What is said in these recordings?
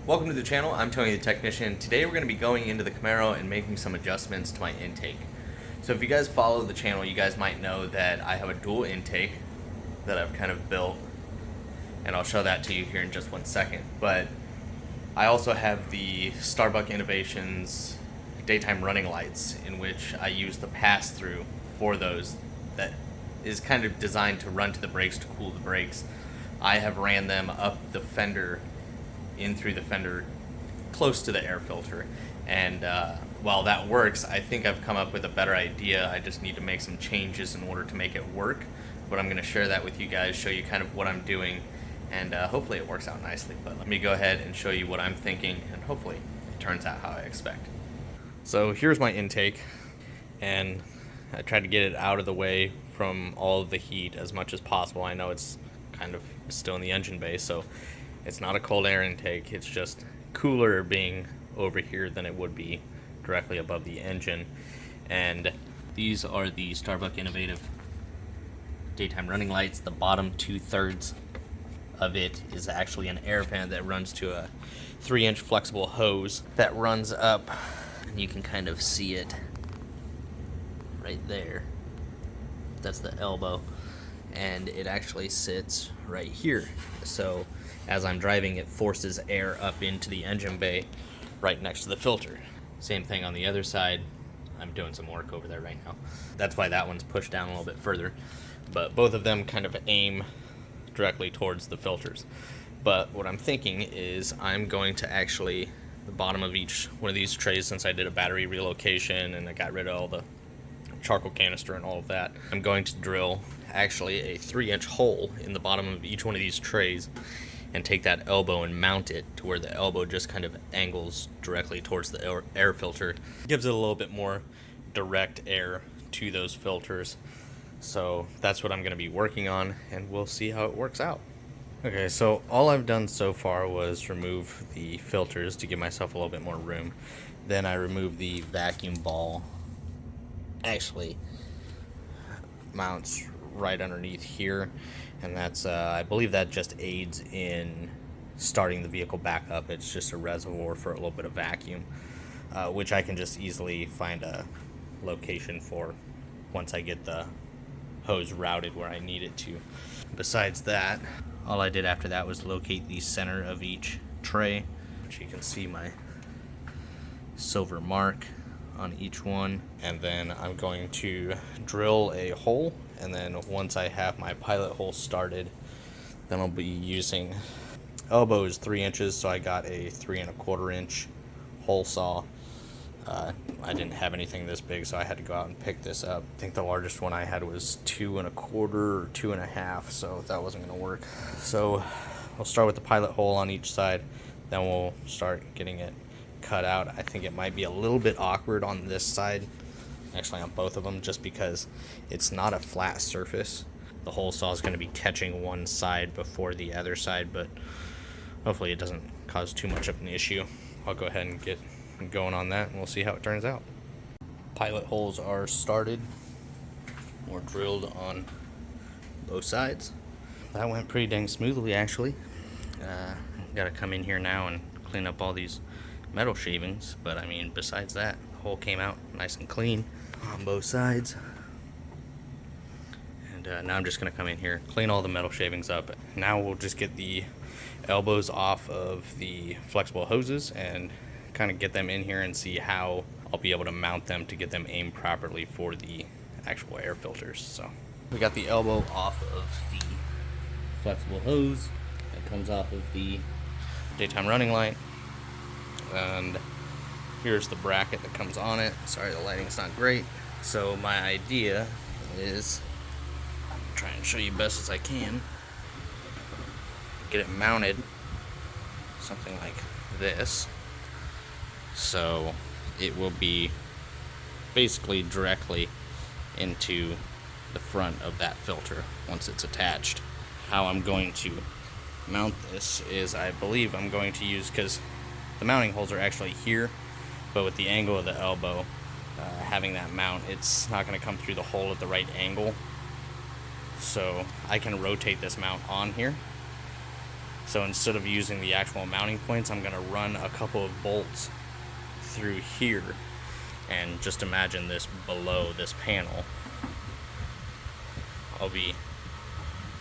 Welcome to the channel. I'm Tony the Technician. Today we're going to be going into the Camaro and making some adjustments to my intake. So if you guys follow the channel, you guys might know that I have a dual intake that I've kind of built, and I'll show that to you here in just one second. But I also have the Starbuck Innovations daytime running lights, in which I use the pass-through for those that is kind of designed to run to the brakes to cool the brakes. I have ran them up the fender, in through the fender, close to the air filter, and while that works, I think I've come up with a better idea. I just need to make some changes in order to make it work, but I'm going to share that with you guys, show you kind of what I'm doing, and hopefully it works out nicely. But let me go ahead and show you what I'm thinking, and hopefully it turns out how I expect. So here's my intake, and I tried to get it out of the way from all of the heat as much as possible. I know it's kind of still in the engine bay, so it's not a cold air intake, it's just cooler being over here than it would be directly above the engine. And these are the Starbuck Innovative daytime running lights. The bottom 2/3 of it is actually an air vent that runs to a 3-inch flexible hose that runs up, and you can kind of see it right there. That's the elbow, and it actually sits right here. So as I'm driving, it forces air up into the engine bay right next to the filter. Same thing on the other side. I'm doing some work over there right now. That's why that one's pushed down a little bit further. But both of them kind of aim directly towards the filters. But what I'm thinking is I'm going to actually, the bottom of each one of these trays, since I did a battery relocation and I got rid of all the charcoal canister and all of that, I'm going to drill actually a 3-inch hole in the bottom of each one of these trays and take that elbow and mount it to where the elbow just kind of angles directly towards the air filter. Gives it a little bit more direct air to those filters. So that's what I'm going to be working on, and we'll see how it works out. Okay, so all I've done so far was remove the filters to give myself a little bit more room. Then I removed the vacuum ball. Actually mounts right underneath here, and that's I believe that just aids in starting the vehicle back up. It's just a reservoir for a little bit of vacuum, which I can just easily find a location for once I get the hose routed where I need it to. Besides that, all I did after that was locate the center of each tray, which you can see my silver mark on each one, and then I'm going to drill a hole, and then once I have my pilot hole started, then I'll be using, elbow is 3 inches, so I got a 3 1/4 inch hole saw. I didn't have anything this big, so I had to go out and pick this up. I think the largest one I had was 2 1/4 or 2 1/2, so that wasn't going to work. So we'll start with the pilot hole on each side, then we'll start getting it cut out. I think it might be a little bit awkward on this side, actually on both of them, just because it's not a flat surface. The hole saw is going to be catching one side before the other side, but hopefully it doesn't cause too much of an issue. I'll go ahead and get going on that, and we'll see how it turns out. Pilot holes are started or drilled on both sides. That went pretty dang smoothly, actually. Gotta come in here now and clean up all these metal shavings, but I mean, besides that, the hole came out nice and clean on both sides. And now I'm just going to come in here, clean all the metal shavings up. Now we'll just get the elbows off of the flexible hoses and kind of get them in here and see how I'll be able to mount them to get them aimed properly for the actual air filters. So we got the elbow off of the flexible hose that comes off of the daytime running light, and here's the bracket that comes on it. Sorry, the lighting's not great. So my idea is, try and show you best as I can, get it mounted something like this, so it will be basically directly into the front of that filter once it's attached. How I'm going to mount this is, I believe I'm going to use, because the mounting holes are actually here, but with the angle of the elbow, having that mount, it's not going to come through the hole at the right angle. So I can rotate this mount on here So instead of using the actual mounting points, I'm going to run a couple of bolts through here, and just imagine this below this panel. I'll be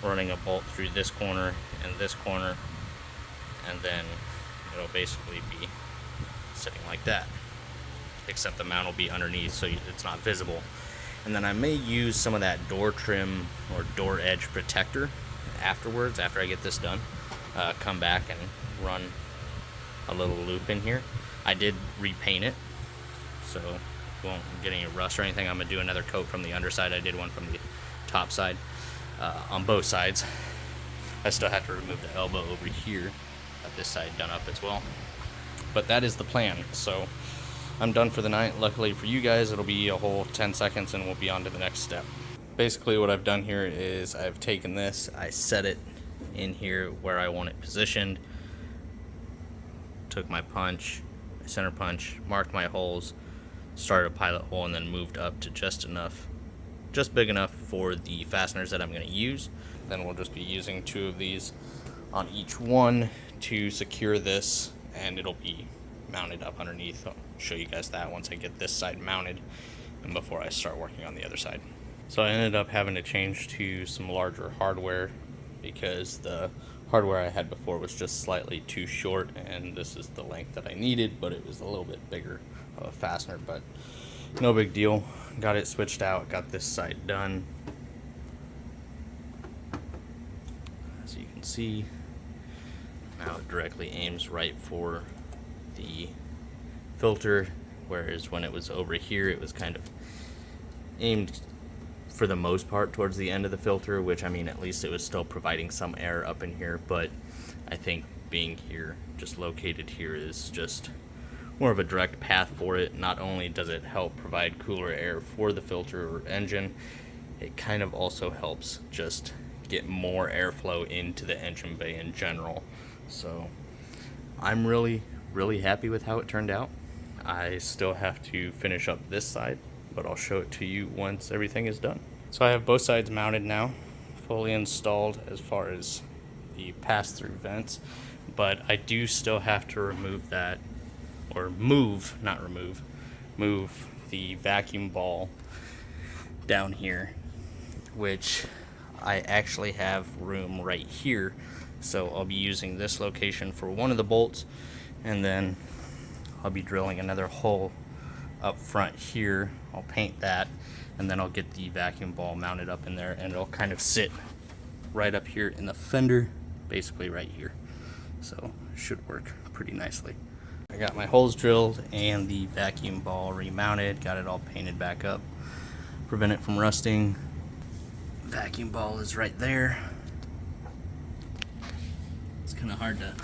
running a bolt through this corner and this corner, and then it'll basically be sitting like that, except the mount will be underneath so it's not visible. And then I may use some of that door trim or door edge protector afterwards, after I get this done. Come back and run a little loop in here. I did repaint it, so you won't get any rust or anything. I'm gonna do another coat from the underside. I did one from the top side on both sides. I still have to remove the elbow over here. Got this side done up as well. But that is the plan. So I'm done for the night. Luckily for you guys, it'll be a whole 10 seconds and we'll be on to the next step. Basically what I've done here is I've taken this, I set it in here where I want it positioned, took my punch, my center punch, marked my holes, started a pilot hole, and then moved up to just big enough for the fasteners that I'm going to use. Then we'll just be using 2 of these on each one to secure this, and it'll be mounted up underneath. I'll show you guys that once I get this side mounted and before I start working on the other side. So I ended up having to change to some larger hardware because the hardware I had before was just slightly too short, and this is the length that I needed, but it was a little bit bigger of a fastener, but no big deal. Got it switched out, got this side done. As you can see, now it directly aims right for the filter, whereas when it was over here it was kind of aimed for the most part towards the end of the filter, which, I mean, at least it was still providing some air up in here, but I think being here, just located here, is just more of a direct path for it. Not only does it help provide cooler air for the filter or engine, it kind of also helps just get more airflow into the engine bay in general. So I'm really happy with how it turned out. I still have to finish up this side, but I'll show it to you once everything is done. So I have both sides mounted now, fully installed as far as the pass-through vents, but I do still have to remove that, or move the vacuum ball down here, which I actually have room right here. So I'll be using this location for one of the bolts, and then I'll be drilling another hole up front here. I'll paint that, and then I'll get the vacuum ball mounted up in there, and it'll kind of sit right up here in the fender, basically right here. So it should work pretty nicely. I got my holes drilled and the vacuum ball remounted, got it all painted back up, prevent it from rusting. Vacuum ball is right there. It's kind of hard to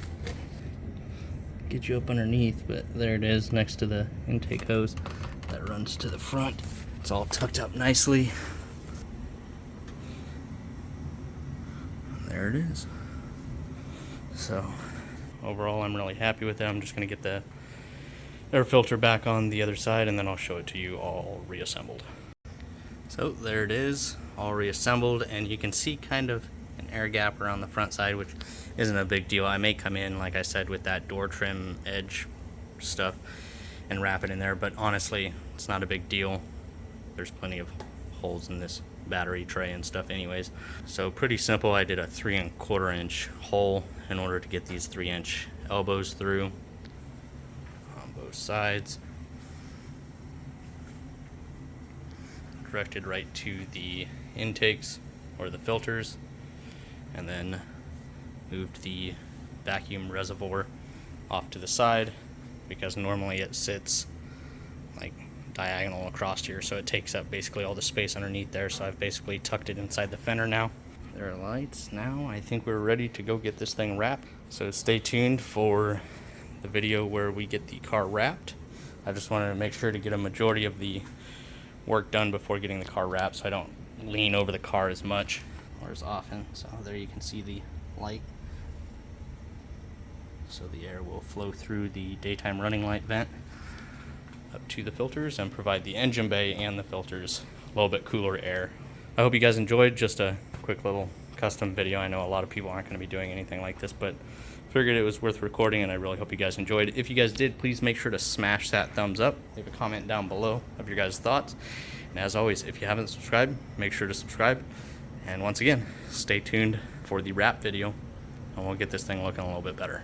get you up underneath, but there it is next to the intake hose that runs to the front. It's all tucked up nicely. There it is. So overall, I'm really happy with it. I'm just going to get the air filter back on the other side, and then I'll show it to you all reassembled. So there it is, all reassembled, and you can see kind of an air gap around the front side, which isn't a big deal. I may come in, like I said, with that door trim edge stuff and wrap it in there, but honestly, it's not a big deal. There's plenty of holes in this battery tray and stuff anyways. So pretty simple. I did a 3 1/4 inch hole in order to get these 3-inch elbows through on both sides. Directed right to the intakes or the filters, and then moved the vacuum reservoir off to the side, because normally it sits like diagonal across here, so it takes up basically all the space underneath there. So I've basically tucked it inside the fender now. There are lights. Now I think we're ready to go get this thing wrapped, so stay tuned for the video where we get the car wrapped. I just wanted to make sure to get a majority of the work done before getting the car wrapped, so I don't lean over the car as much or as often. So there you can see the light, so the air will flow through the daytime running light vent up to the filters and provide the engine bay and the filters a little bit cooler air. I hope you guys enjoyed. Just a quick little custom video. I know a lot of people aren't going to be doing anything like this, but figured it was worth recording, and I really hope you guys enjoyed. If you guys did, please make sure to smash that thumbs up. Leave a comment down below of your guys' thoughts. And as always, if you haven't subscribed, make sure to subscribe. And once again, stay tuned for the wrap video, and we'll get this thing looking a little bit better.